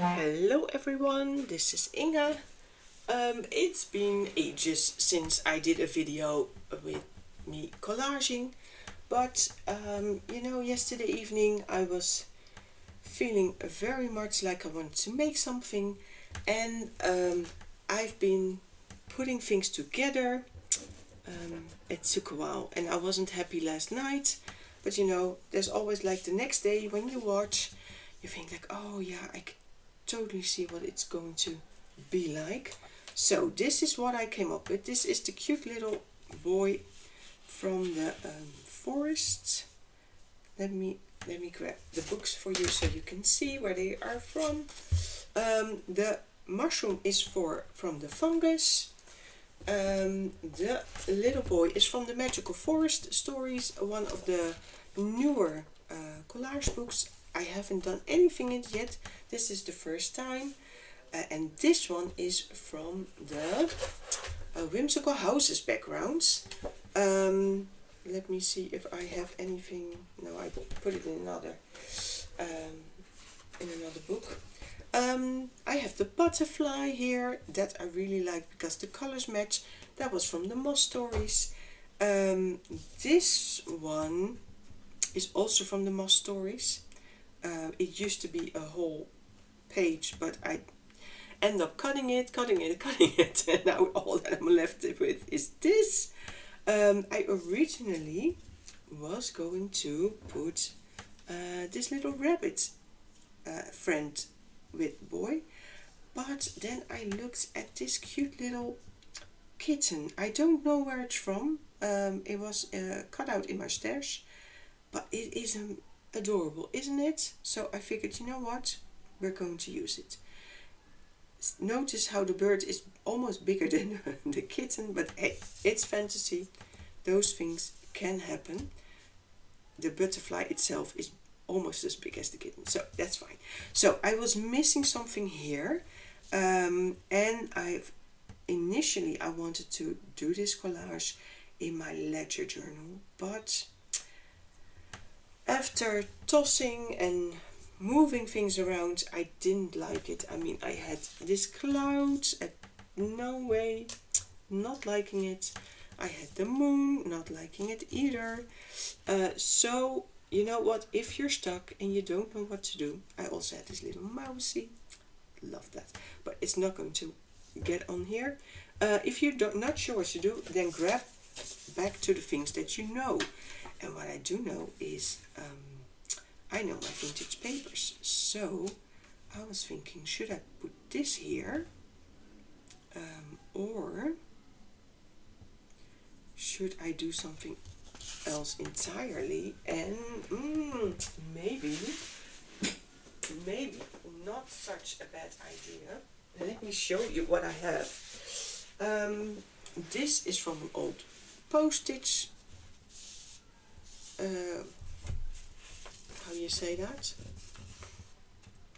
Hello everyone, this is Inga. It's been ages since I did a video with me collaging, but yesterday evening I was feeling very much like I wanted to make something, and I've been putting things together. It took a while and I wasn't happy last night, but there's always like the next day when you watch, you think like, oh yeah, I can totally see what it's going to be like. So this is what I came up with. This is the cute little boy from the forest. Let me grab the books for you so you can see where they are from. The mushroom is from the fungus. The little boy is from the Magical Forest Stories, one of the newer collage books. I haven't done anything in it yet. This is the first time. And this one is from the Whimsical Houses backgrounds. Let me see if I have anything. No, I put it in another book. I have the butterfly here that I really like because the colors match. That was from the Moss Stories. This one is also from the Moss Stories. It used to be a whole page, but I end up cutting it, and now all that I'm left with is this. I originally was going to put this little rabbit friend with boy, but then I looked at this cute little kitten. I don't know where it's from. It was cut out in my stash, but it is adorable, isn't it? So I figured, you know what, we're going to use it. Notice how the bird is almost bigger than the kitten, but hey, it's fantasy. Those things can happen. The butterfly itself is almost as big as the kitten, so that's fine. So I was missing something here, and initially I wanted to do this collage in my ledger journal, but after tossing and moving things around, I didn't like it. I mean, I had this cloud, no way, not liking it. I had the moon, not liking it either. So, you know what, if you're stuck and you don't know what to do, I also had this little mousey. Love that. But it's not going to get on here. If you're not sure what to do, then grab back to the things that you know. And what I do know is, I know my vintage papers. So I was thinking, should I put this here? Or should I do something else entirely? And maybe not such a bad idea. Let me show you what I have. This is from an old postage. How do you say that?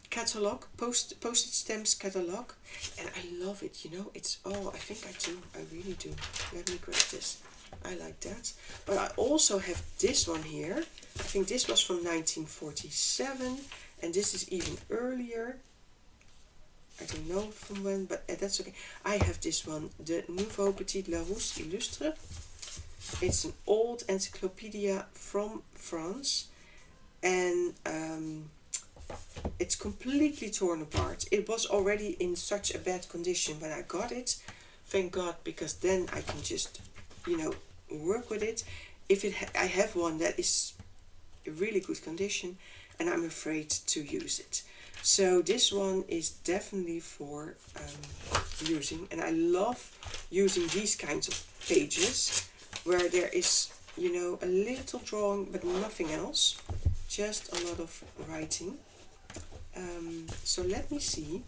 Catalog, postage stamps catalog, and I love it. It's I think I do. I really do. Let me grab this. I like that. But I also have this one here. I think this was from 1947, and this is even earlier. I don't know from when, but that's okay. I have this one, the Nouveau Petit Larousse Illustre. It's an old encyclopedia from France, and it's completely torn apart. It was already in such a bad condition when I got it. Thank God, because then I can just, work with it. I have one that is in really good condition, and I'm afraid to use it. So this one is definitely for using, and I love using these kinds of pages where there is, a little drawing but nothing else, just a lot of writing. So let me see.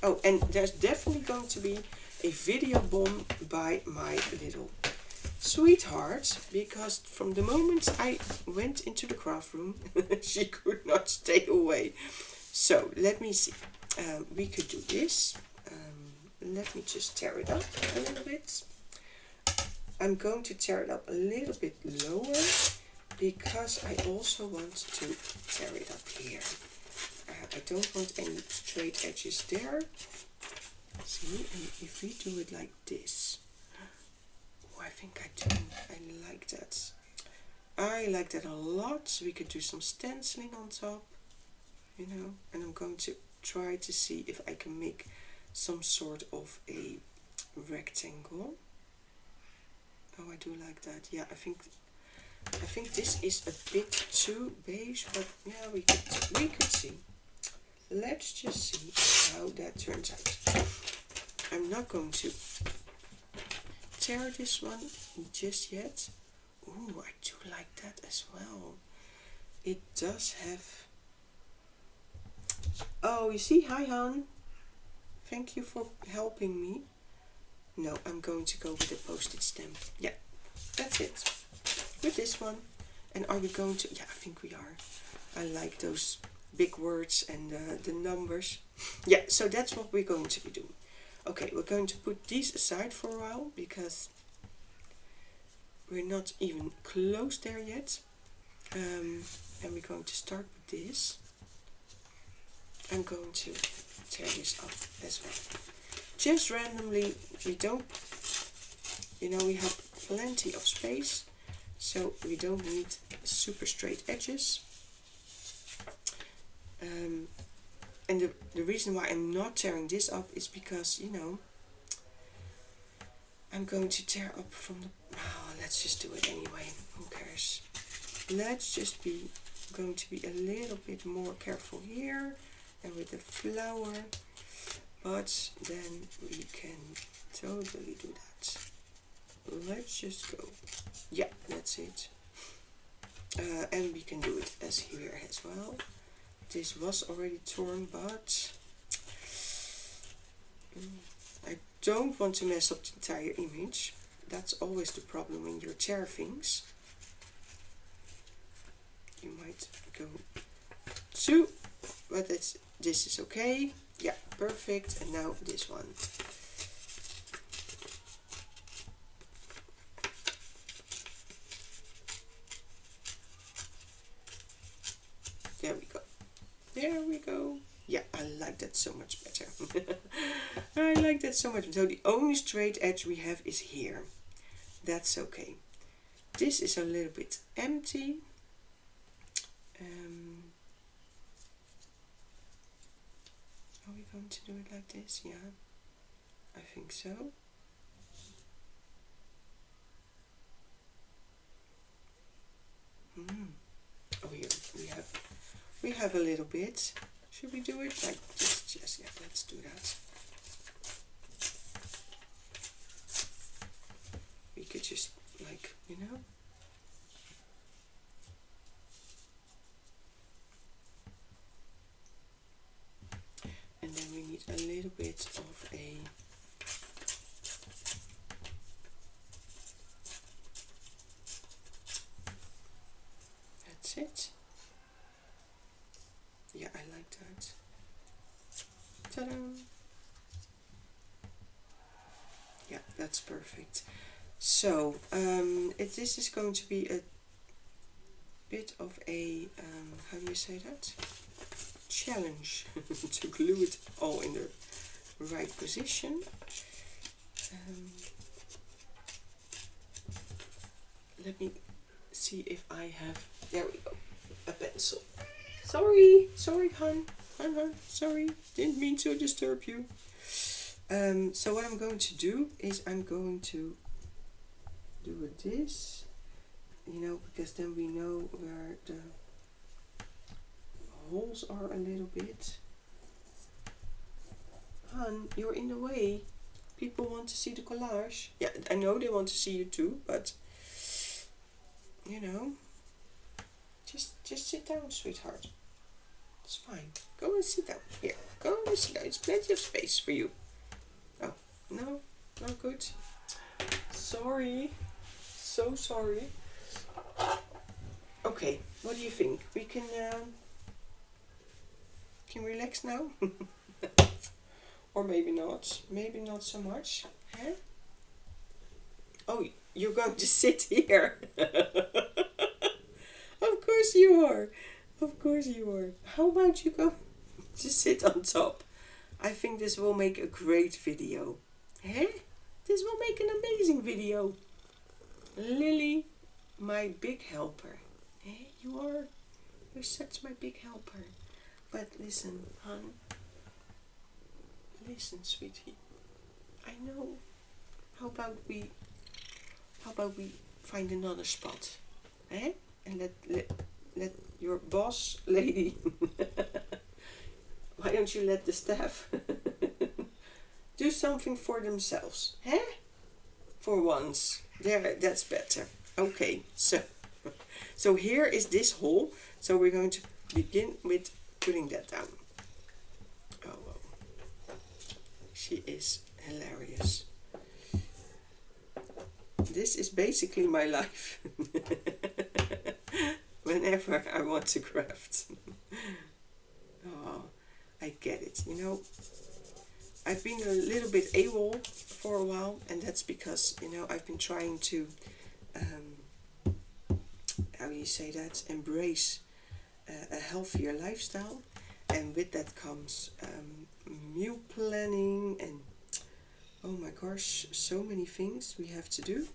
Oh, and there's definitely going to be a video bomb by my little sweetheart, because from the moment I went into the craft room, she could not stay away. So let me see. We could do this. Let me just tear it up a little bit. I'm going to tear it up a little bit lower because I also want to tear it up here. I don't want any straight edges there. See, and if we do it like this, oh, I think I do. I like that. I like that a lot. So we could do some stenciling on top, you know, and I'm going to try to see if I can make some sort of a rectangle. Oh, I do like that. Yeah, I think this is a bit too beige, but yeah, we could see. Let's just see how that turns out. I'm not going to tear this one just yet. Ooh, I do like that as well. It does have... Oh, you see? Hi, hon. Thank you for helping me. No, I'm going to go with a postage stamp. Yeah, that's it. With this one. And are we going to... Yeah, I think we are. I like those big words and the numbers. Yeah, so that's what we're going to be doing. Okay, we're going to put these aside for a while because we're not even close there yet. And we're going to start with this. I'm going to tear this up as well. Just randomly, we don't, you know, we have plenty of space, so we don't need super straight edges. And the reason why I'm not tearing this up is because, you know, I'm going to tear up from the... Oh, let's just do it anyway. Who cares? Let's just be going to be a little bit more careful here and with the flower. But then we can totally do that. Let's just go. Yeah, that's it. And we can do it as here as well. This was already torn, but I don't want to mess up the entire image. That's always the problem when you tear things. You might go too, but this is okay. Yeah, perfect. And now this one. There we go. There we go. Yeah, I like that so much better. I like that so much. So the only straight edge we have is here. That's okay. This is a little bit empty. Are we going to do it like this? Yeah, I think so. Oh, here we have a little bit. Should we do it like this? Yes, yeah, let's do that. We could just, like, you know. And then we need a little bit of a... That's it. Yeah, I like that. Ta-da! Yeah, that's perfect. So, this is going to be a bit of a, how do you say that? Challenge to glue it all in the right position. Let me see if I have, there we go, a pencil. Sorry, hon, sorry, didn't mean to disturb you. So what I'm going to do is I'm going to do this, you know, because then we know where the holes are a little bit. Hon, you're in the way. People want to see the collage. Yeah, I know they want to see you too, but you know, just sit down, sweetheart. It's fine. Go and sit down. Here, go and sit down. It's plenty of space for you. Oh, no, not good. Sorry. So sorry. Okay, what do you think? We can relax now? Or maybe not. Maybe not so much. Huh? Oh, you're going to sit here. Of course you are. Of course you are. How about you go to sit on top. I think this will make a great video. Eh? This will make an amazing video. Lily, my big helper. Eh? You're such my big helper. But listen, hon. Listen, sweetie. I know. How about we find another spot? Eh? And let your boss lady. Why don't you let the staff do something for themselves? Eh? For once. There, that's better. Okay, so here is this hole. So we're going to begin with putting that down. Oh, well. She is hilarious. This is basically my life. Whenever I want to craft. Oh, I get it. You know, I've been a little bit AWOL for a while, and that's because, you know, I've been trying to, how do you say that, embrace a healthier lifestyle, and with that comes meal planning and, oh my gosh, so many things we have to do.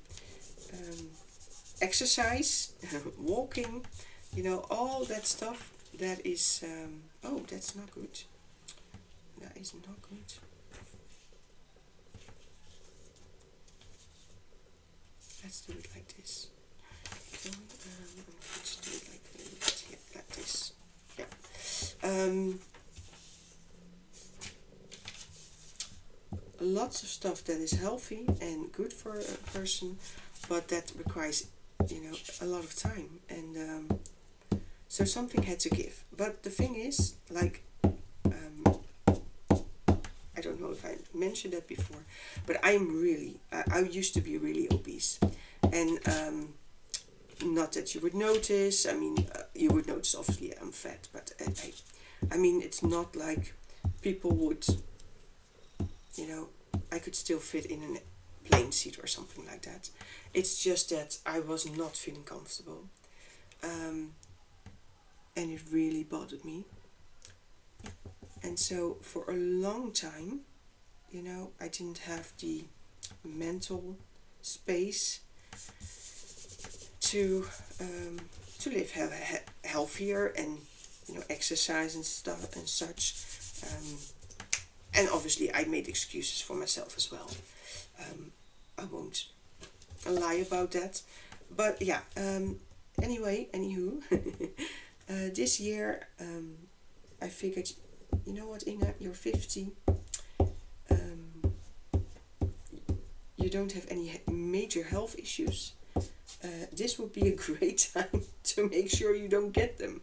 Exercise, walking, you know, all that stuff that is, oh, that's not good. That is not good. Let's do it like this. So, let's do it like this. Yeah. Lots of stuff that is healthy and good for a person, but that requires, you know, a lot of time, and so something had to give. But the thing is, like, I don't know if I mentioned that before, but I'm really, I used to be really obese, and not that you would notice. I mean, you would notice obviously I'm fat, but I mean, it's not like people would, you know, I could still fit in a plane seat or something like that. It's just that I was not feeling comfortable, and it really bothered me. And so for a long time, you know, I didn't have the mental space to live healthier and, you know, exercise and stuff and such. And obviously I made excuses for myself as well. I won't lie about that. But yeah, anywho, this year I figured, you know what, Inga, you're 50. You don't have any major health issues. This would be a great time to make sure you don't get them.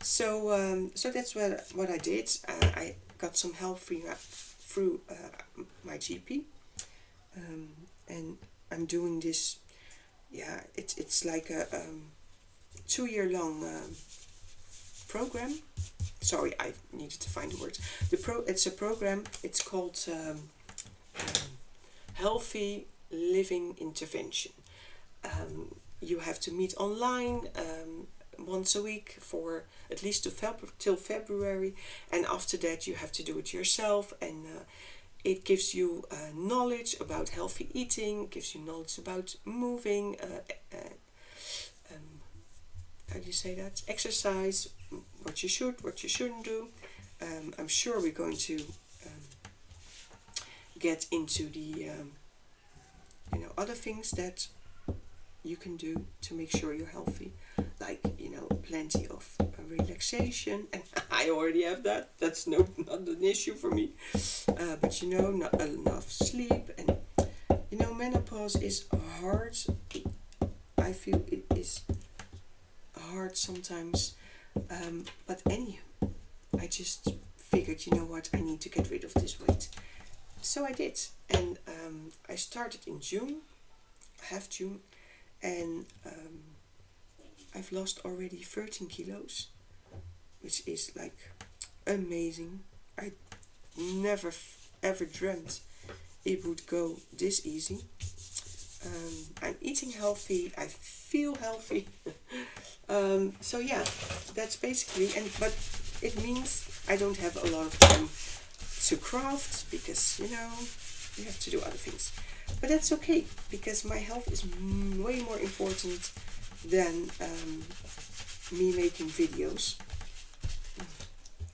So that's what I did. I got some help through my GP, and I'm doing this. Yeah, it's like a 2-year-long program. Sorry, I needed to find the words. It's a program. It's called Healthy Living Intervention. You have to meet online once a week for at least till February, and after that you have to do it yourself, and it gives you knowledge about healthy eating, gives you knowledge about moving, how do you say that, exercise, what you should, what you shouldn't do. I'm sure we're going to get into the you know, other things that you can do to make sure you're healthy, like, you know, plenty of relaxation, and I already have that. That's not an issue for me. But you know, not enough sleep, and you know, menopause is hard. I feel it is hard sometimes. But anyway, I just figured, you know what, I need to get rid of this weight. So I did, and I started in June, half June, and I've lost already 13 kilos, which is like amazing. I never ever dreamt it would go this easy. I'm eating healthy, I feel healthy. So yeah, that's basically, but it means I don't have a lot of time to craft because, you know, you have to do other things. But that's okay, because my health is way more important than me making videos.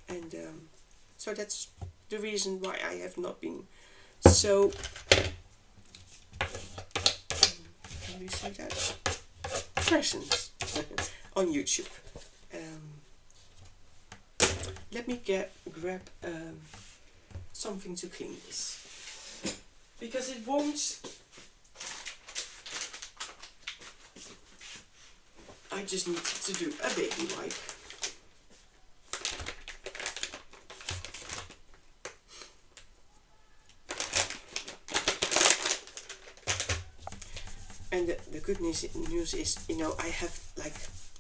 And so that's the reason why I have not been so, can we say that, present on YouTube. Let me grab something to clean this, because it won't. I just need to do a baby wipe. And the good news is, you know, I have, like,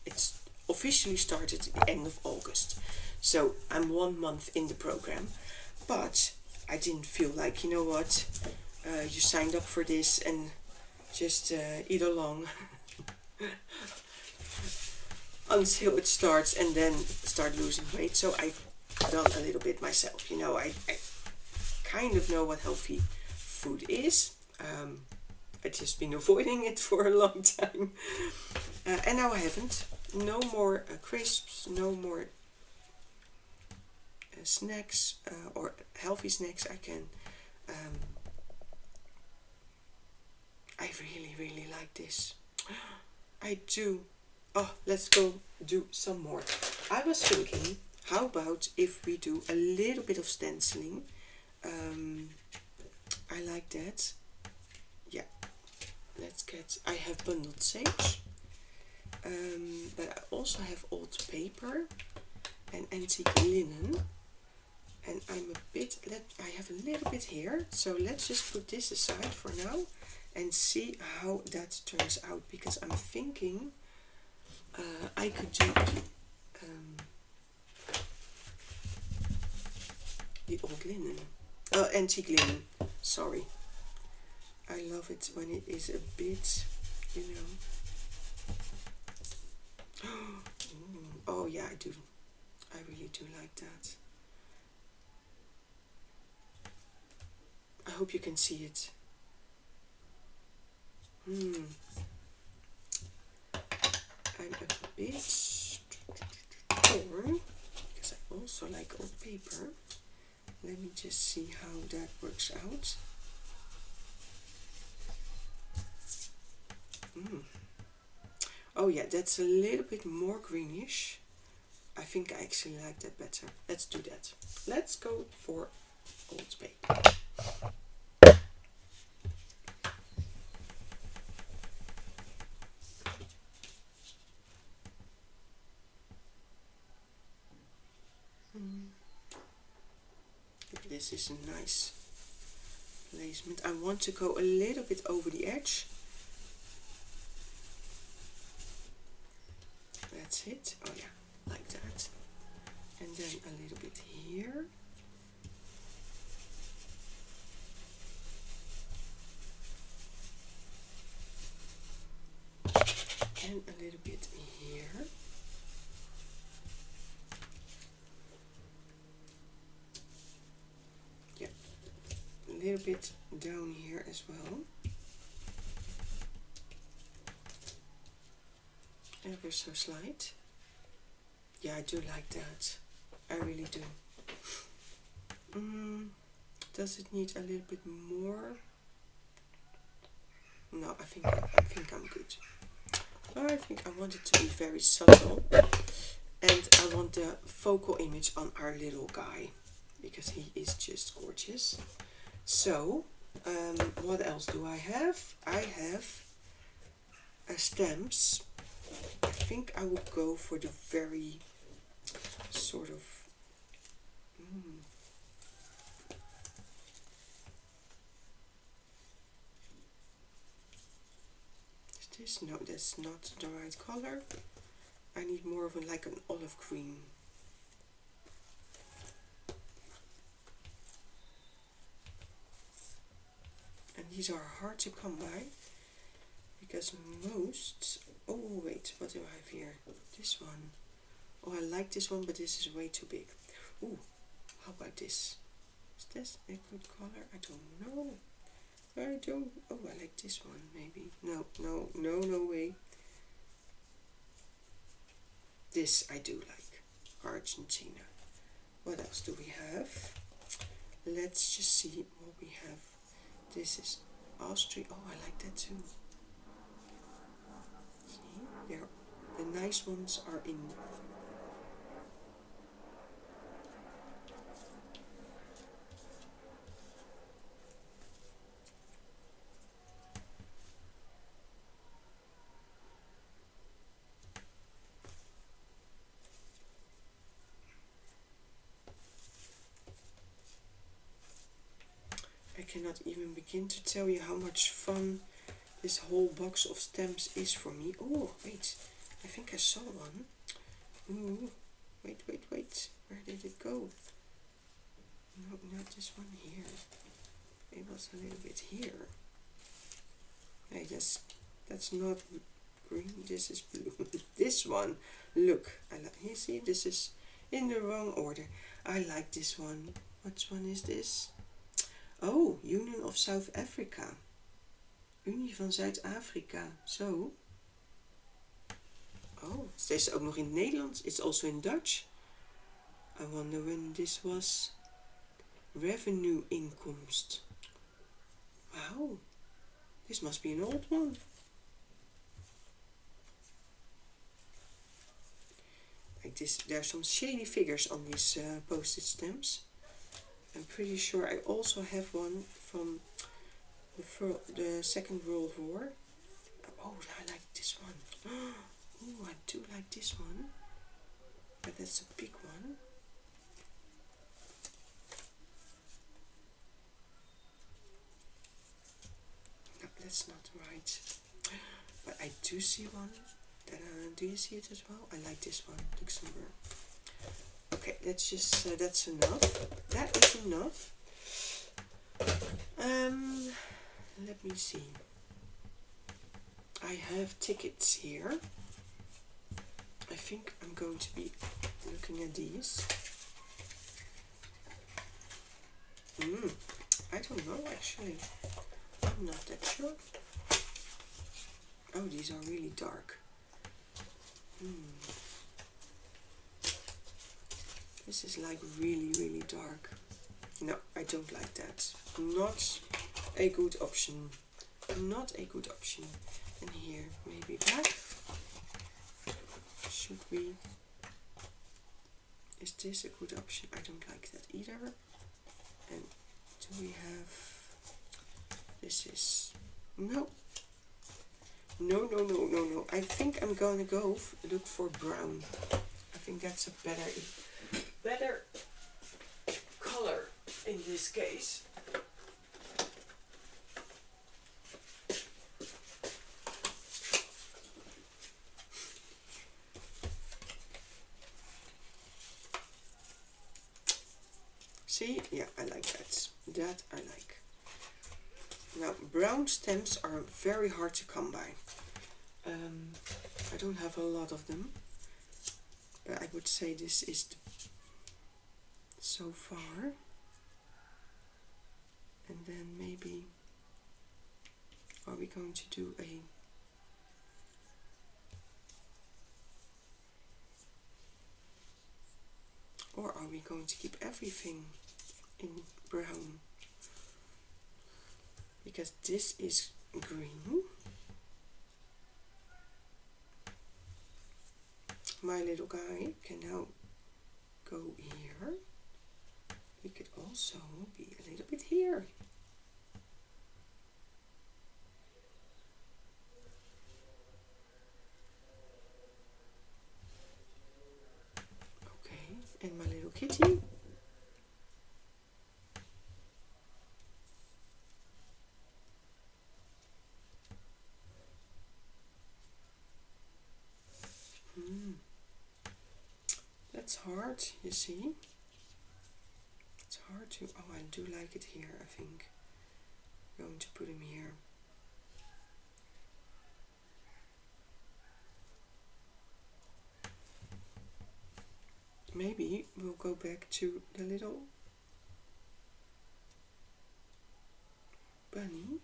it's officially started at the end of August. So I'm 1 month in the program. But I didn't feel like, you know what, you signed up for this and just eat along until it starts and then start losing weight. So I've done a little bit myself. You know, I kind of know what healthy food is. I've just been avoiding it for a long time. And now I haven't. No more crisps, no more snacks or healthy snacks. I can. I really like this. I do. Oh, let's go do some more. I was thinking, how about if we do a little bit of stenciling? I like that. Yeah. Let's get. I have bundled sage, but I also have old paper and antique linen. And I'm a bit. I have a little bit here, so let's just put this aside for now and see how that turns out. Because I'm thinking I could do the old linen, antique linen. Sorry. I love it when it is a bit, you know. Oh yeah, I do. I really do like that. I hope you can see it. I'm a bit torn because I also like old paper. Let me just see how that works out. Oh yeah, that's a little bit more greenish. I think I actually like that better. Let's do that. Let's go for old paper. This is a nice placement. I want to go a little bit over the edge. That's it. Oh yeah, like that. And then a little bit here. And a little bit here. Yeah, a little bit down here as well. Ever so slight. Yeah, I do like that. I really do. Does it need a little bit more? No, I think I'm good. I think I want it to be very subtle, and I want the focal image on our little guy because he is just gorgeous. So, what else do I have? I have stamps. I think I will go for the very sort of is this? No, that's not the right color. I need more of like an olive green. And these are hard to come by because most. Oh wait, what do I have here? This one. Oh, I like this one, but this is way too big. Ooh, how about this? Is this a good color? I don't know. I don't. Oh, I like this one maybe. No, no, no, no way. This I do like. Argentina. What else do we have? Let's just see what we have. This is Austria. Oh, I like that too. See, there. The nice ones are in. I cannot even begin to tell you how much fun this whole box of stamps is for me. Oh, wait. I think I saw one. Ooh. Wait, wait, wait. Where did it go? No, not this one here. It was a little bit here. Hey, that's not green. This is blue. This one. Look. You see, this is in the wrong order. I like this one. Which one is this? Oh, Union of South Africa. Unie van Zuid-Afrika. Zo. Oh, is deze ook nog in het Nederlands? It's also in Dutch. I wonder when this was. Revenue inkomst. Wow. This must be an old one. Like this, there are some shady figures on these postage stamps. I'm pretty sure I also have one from the Second World War. Oh, I like this one. Oh, I do like this one. But that's a big one. No, that's not right. But I do see one. Do you see it as well? I like this one, Luxembourg. Okay, let's just, that's enough. That is enough. Let me see. I have tickets here. I think I'm going to be looking at these. I don't know actually. I'm not that sure. Oh, these are really dark. This is like really, really dark. No, I don't like that. Not a good option. Not a good option. And here, maybe black. Should we? Is this a good option? I don't like that either. And do we have? This is no. No, no, no, no, no. I think I'm gonna go look for brown. I think that's a better color in this case. See? Yeah, I like that. That I like. Now, brown stamps are very hard to come by. I don't have a lot of them. But I would say this is so far. And then maybe, are we going to do a or are we going to keep everything in brown? Because this is green. My little guy can now go here. He could also be a little bit here. Okay, and my little kitty. That's hard, you see. It's hard to, oh, I do like it here, I think. I'm going to put him here. maybe we'll go back to the little bunny.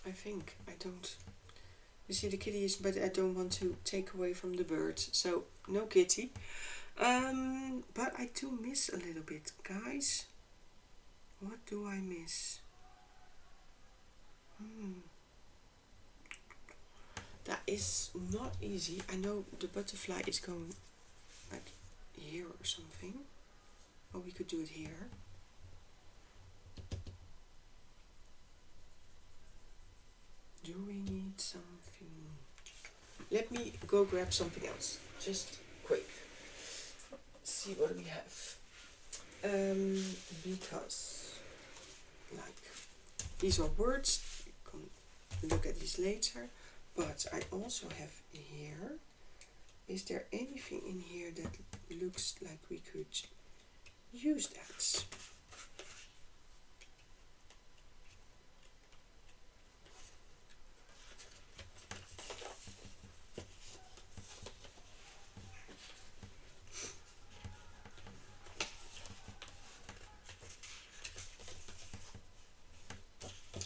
I think I don't. You see the kitty is, but I don't want to take away from the birds, so no kitty. But I do miss a little bit, guys. What do I miss? That is not easy. I know the butterfly is going like here or something. Or we could do it here. Do we need something? Let me go grab something else. Just quick. See what we have. Because like these are words. You can look at these later. But I also have here. Is there anything in here that looks like we could use that?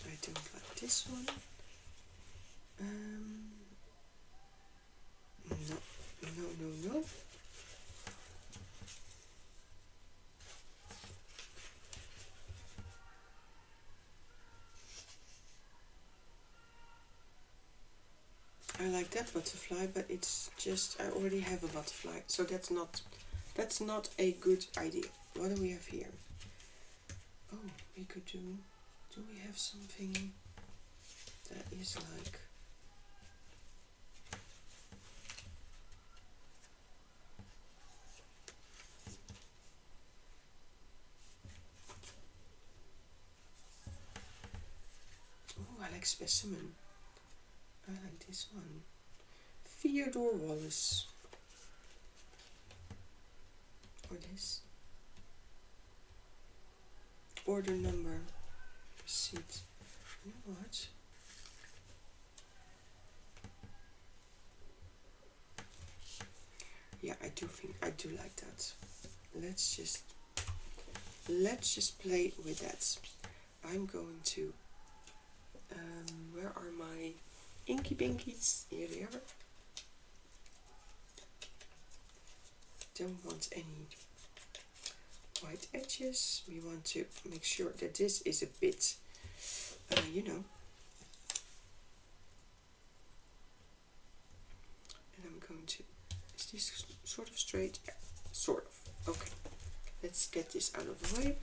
I don't like this one. No. I like that butterfly, but it's just I already have a butterfly, so that's not a good idea. What do we have here? Oh, we could do we have something that is like I like specimen. I like this one. Theodore Wallace. Or this. Order number. Receipt. You know what? Yeah, I do like that. Let's just play with that. I'm going to where are my inky binkies? Here they are. Don't want any white edges. We want to make sure that this is a bit, you know. And I'm going to, is this sort of straight? Yeah, sort of. Okay. Let's get this out of the way.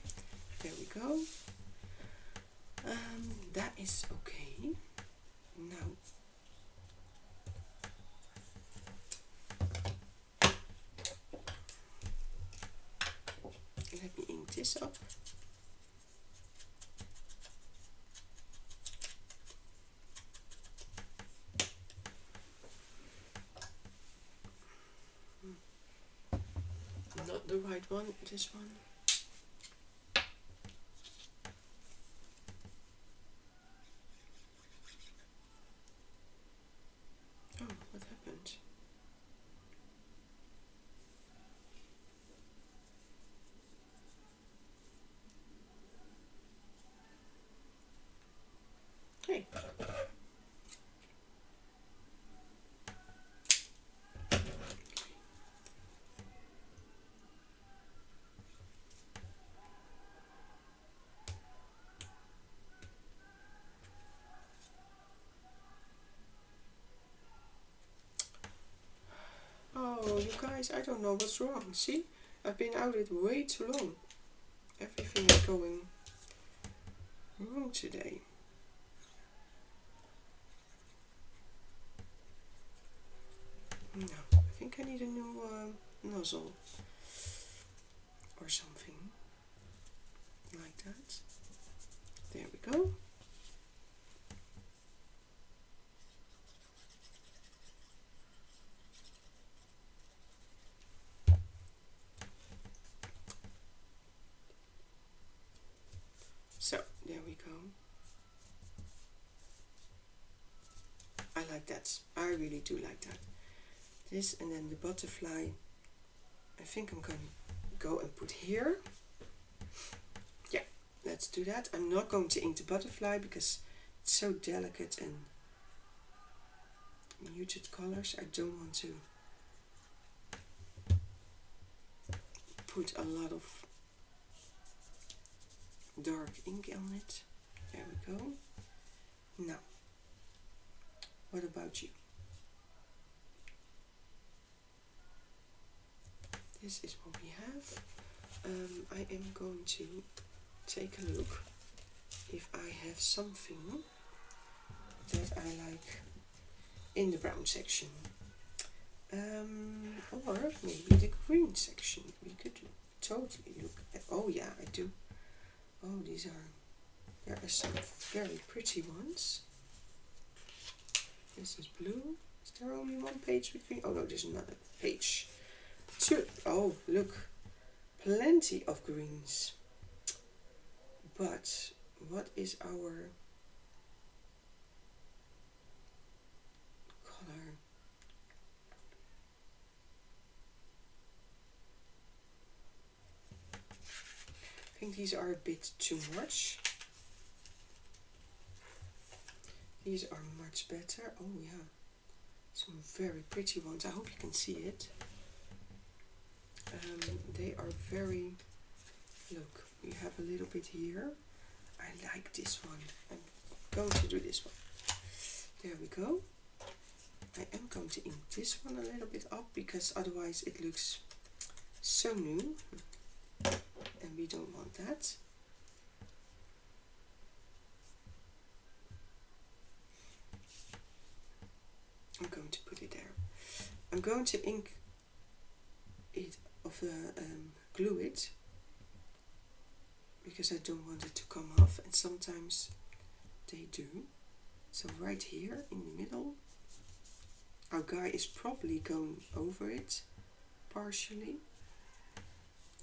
There we go. That is okay. Now, let me ink this up. Not the right one, this one. Oh, what happened? Hey. Oh, you guys, I don't know what's wrong. See, I've been out it way too long. Everything is going wrong today. No, I think I need a new nozzle or something like that. There we go. There we go. I like that. I really do like that. This, and then the butterfly, I think I'm going to go and put here. Yeah, let's do that. I'm not going to ink the butterfly because it's so delicate and muted colors. I don't want to put a lot of dark ink on it. There we go. Now, what about you? This is what we have. I am going to take a look if I have something that I like in the brown section. Or maybe the green section. We could totally look at. Oh yeah, I do. Oh, there are some very pretty ones. This is blue. Is there only one page with green? Oh no, there's another page. Two. Oh, look. Plenty of greens. But what is our color? I think these are a bit too much. These are much better. Oh yeah, some very pretty ones. I hope you can see it. They are very, look, you have a little bit here. I like this one. I'm going to do this one. There we go. I am going to ink this one a little bit up because otherwise it looks so new. And we don't want that. I'm going to put it there. I'm going to ink it glue it because I don't want it to come off, and sometimes they do. So right here in the middle, our guy is probably going over it partially.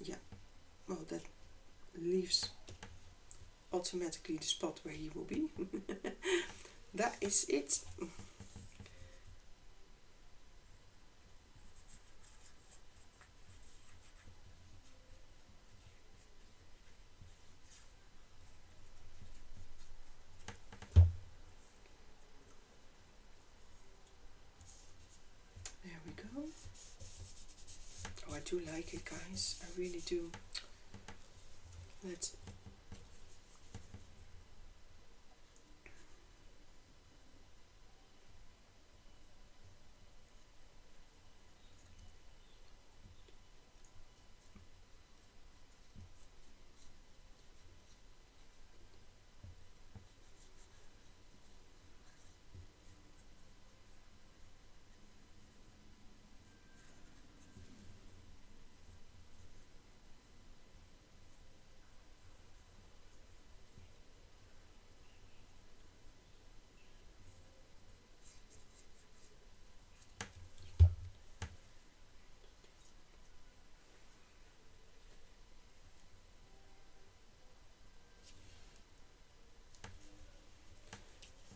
Yeah, well, that leaves automatically the spot where he will be. That is it. There we go. Oh, I do like it, guys. I really do. Let's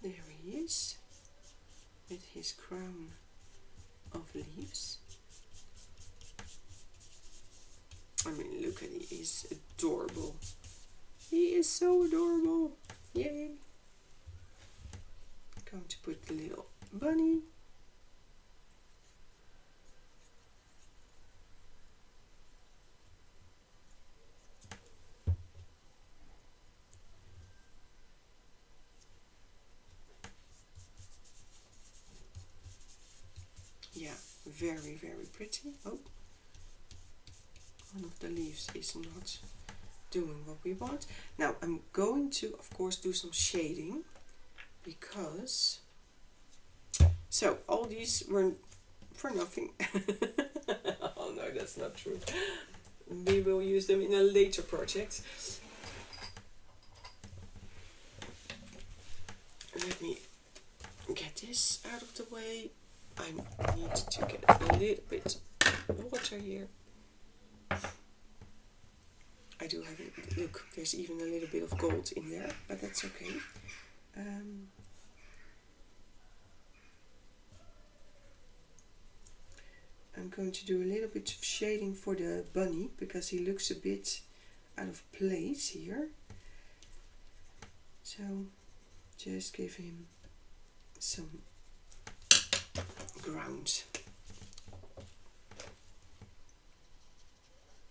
there he is with his crown of leaves. I mean, look at he is adorable. He is so adorable. Yay. Going to put the little bunny. Yeah, very, very pretty. Oh, one of the leaves is not doing what we want. Now I'm going to, of course, do some shading because, so all these were for nothing. Oh no, that's not true. We will use them in a later project. Let me get this out of the way. I need to get a little bit of water here. I I do have it. Look, there's even a little bit of gold in there, but that's okay. I'm going to do a little bit of shading for the bunny because he looks a bit out of place here. So just give him some ground.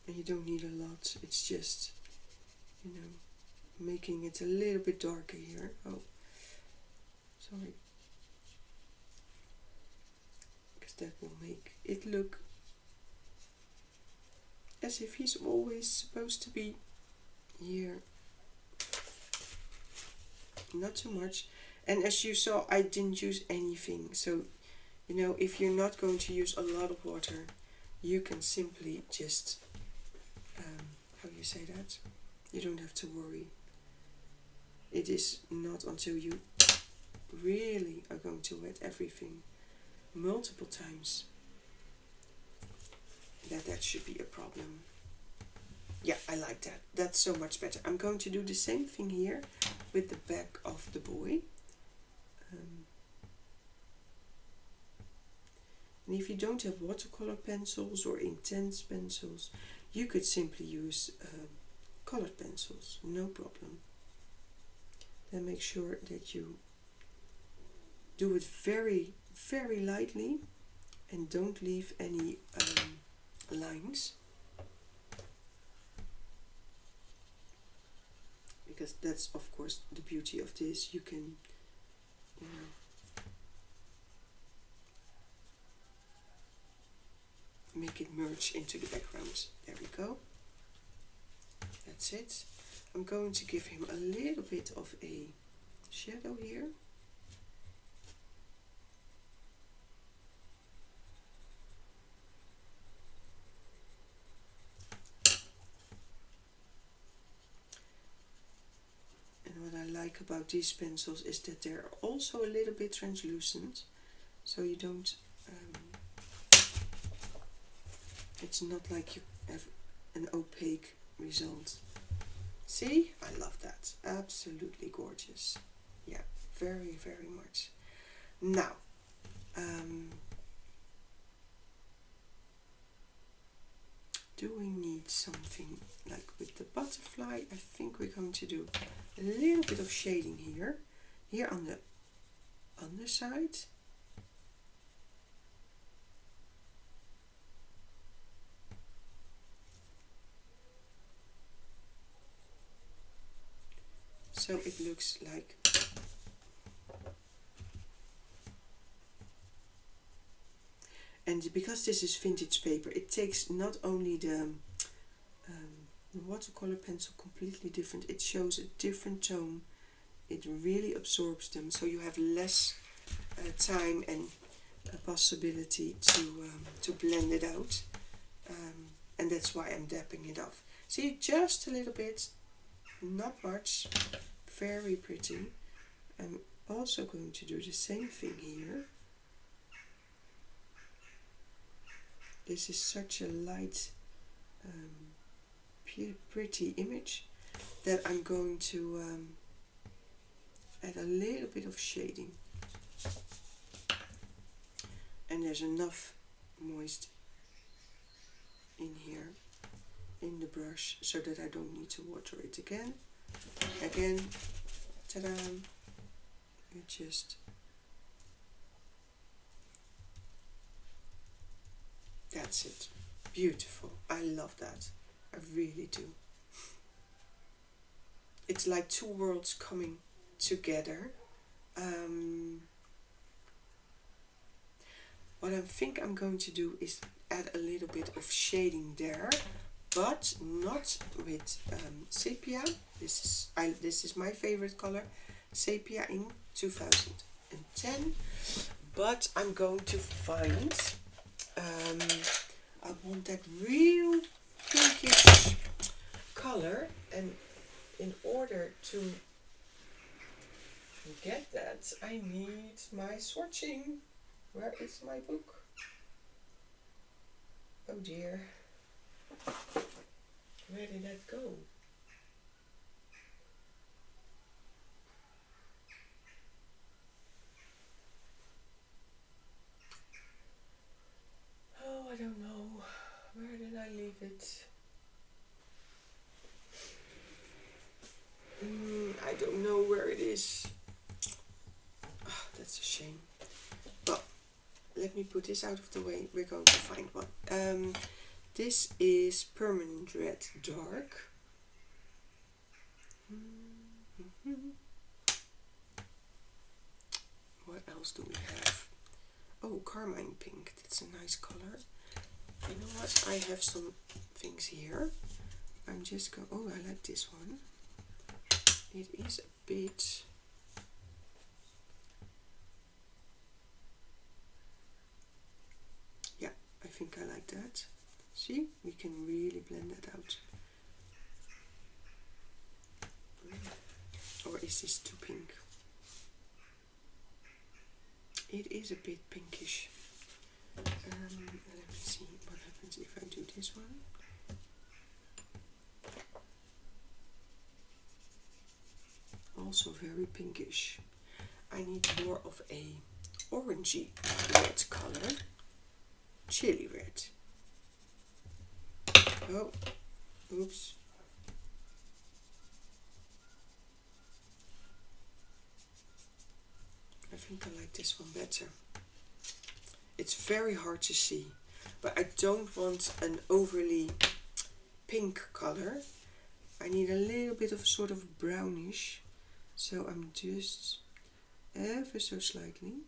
And you don't need a lot, it's just, you know, making it a little bit darker here. Oh, sorry. Because that will make it look as if he's always supposed to be here. Not too much. And as you saw, I didn't use anything. So, you know, if you're not going to use a lot of water, you can simply just, how do you say that? You don't have to worry. It is not until you really are going to wet everything multiple times that should be a problem. Yeah, I like that. That's so much better. I'm going to do the same thing here with the back of the boy. And if you don't have watercolor pencils or intense pencils, you could simply use colored pencils, no problem. Then make sure that you do it very, very lightly and don't leave any lines. Because that's of course the beauty of this. You can, you know, make it merge into the background. There we go. That's it. I'm going to give him a little bit of a shadow here. And what I like about these pencils is that they're also a little bit translucent, so you don't it's not like you have an opaque result. See? I love that. Absolutely gorgeous. Yeah, very, very much. Now, do we need something like with the butterfly? I think we're going to do a little bit of shading here. Here on the underside. So it looks like and because this is vintage paper, it takes not only the watercolor pencil completely different, it shows a different tone, it really absorbs them, so you have less time and a possibility to blend it out, and that's why I'm dapping it off. See, just a little bit, not much. Very pretty. I'm also going to do the same thing here. This is such a light, pretty image that I'm going to add a little bit of shading. And there's enough moist in here in the brush so that I don't need to water it again. Again, ta-da! You just that's it. Beautiful. I love that. I really do. It's like two worlds coming together. What I think I'm going to do is add a little bit of shading there, but not with sepia. This is my favorite color, sepia in 2010. But I'm going to find, I want that real pinkish color, and in order to get that, I need my swatching. Where is my book? Oh dear. Where did that go? Oh, I don't know. Where did I leave it? I don't know where it is. Oh, that's a shame. But let me put this out of the way. We're going to find one. This is Permanent Red Dark. What else do we have? Oh, Carmine Pink. That's a nice color. You know what? I have some things here. I'm just going. Oh, I like this one. It is a bit. Yeah, I think I like that. See, we can really blend that out. Or is this too pink? It is a bit pinkish. Let me see what happens if I do this one. Also very pinkish. I need more of a orangey red color. Chili red. Oh, oops. I think I like this one better. It's very hard to see, but I don't want an overly pink color. I need a little bit of sort of brownish, so I'm just ever so slightly.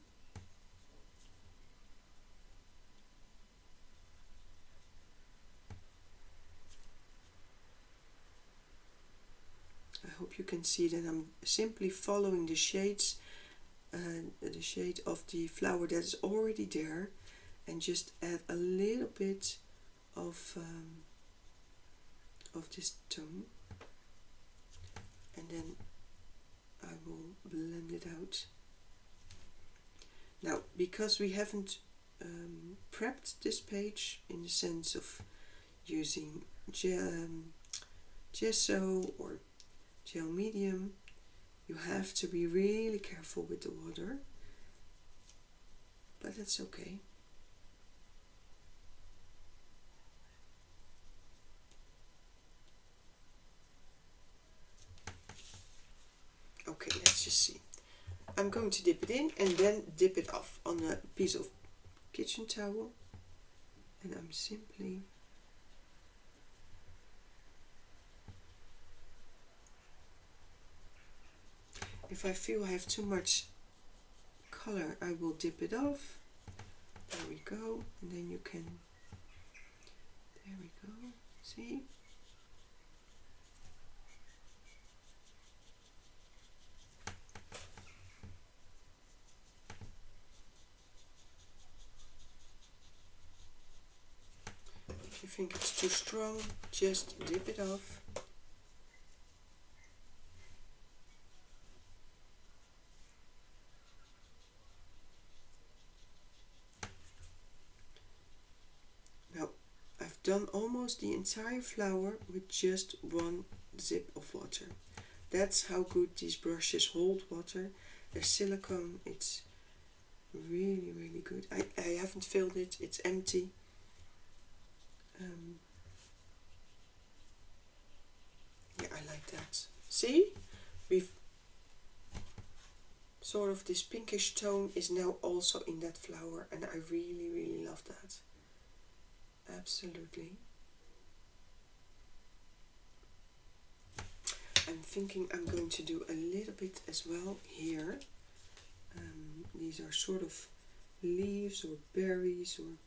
I hope you can see that I'm simply following the shades, the shade of the flower that is already there, and just add a little bit of this tone, and then I will blend it out. Now, because we haven't prepped this page in the sense of using gesso or gel medium, you have to be really careful with the water, but that's okay. Okay, let's just see. I'm going to dip it in and then dip it off on a piece of kitchen towel, and I'm simply if I feel I have too much color, I will dip it off. There we go, and then you can, there we go, see? If you think it's too strong, just dip it off. Now, I've done almost the entire flower with just one zip of water. That's how good these brushes hold water. They're silicone, it's really, really good. I haven't filled it, it's empty. Yeah, I like that. See? We've sort of this pinkish tone is now also in that flower, and I really, really love that. Absolutely. I'm thinking I'm going to do a little bit as well here. These are sort of leaves or berries or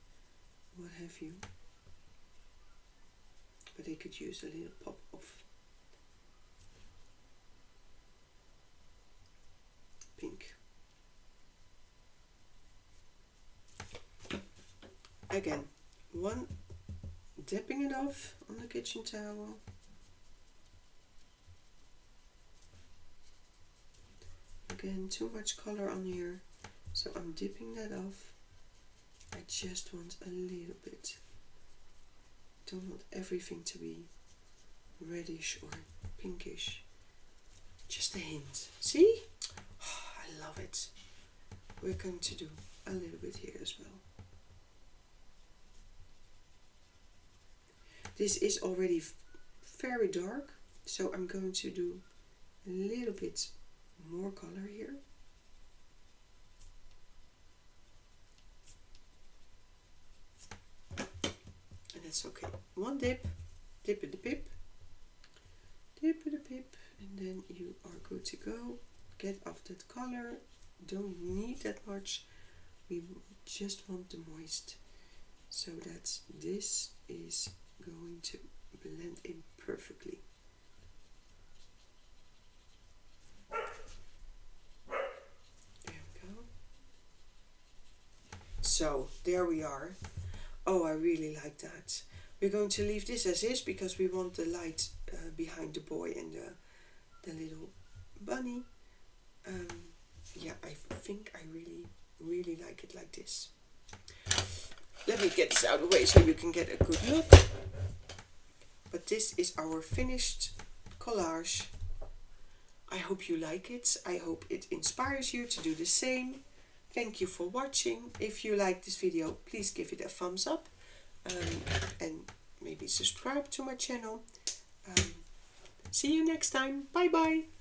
what have you. But they could use a little pop of pink. Again, one, dipping it off on the kitchen towel. Again, too much color on here, so I'm dipping that off. I just want a little bit. Don't want everything to be reddish or pinkish. Just a hint. See? Oh, I love it. We're going to do a little bit here as well. This is already very dark, so I'm going to do a little bit more color here. And that's okay. One dip, dip in the pip, dip in the pip, and then you are good to go. Get off that color. Don't need that much. We just want the moist, so that this is going to blend in perfectly. There we go. So there we are. Oh, I really like that. We're going to leave this as is because we want the light behind the boy and the little bunny. Yeah, I think I really like it like this. Let me get this out of the way so you can get a good look. But this is our finished collage. I hope you like it. I hope it inspires you to do the same. Thank you for watching. If you like this video, please give it a thumbs up. And maybe subscribe to my channel. See you next time. Bye bye.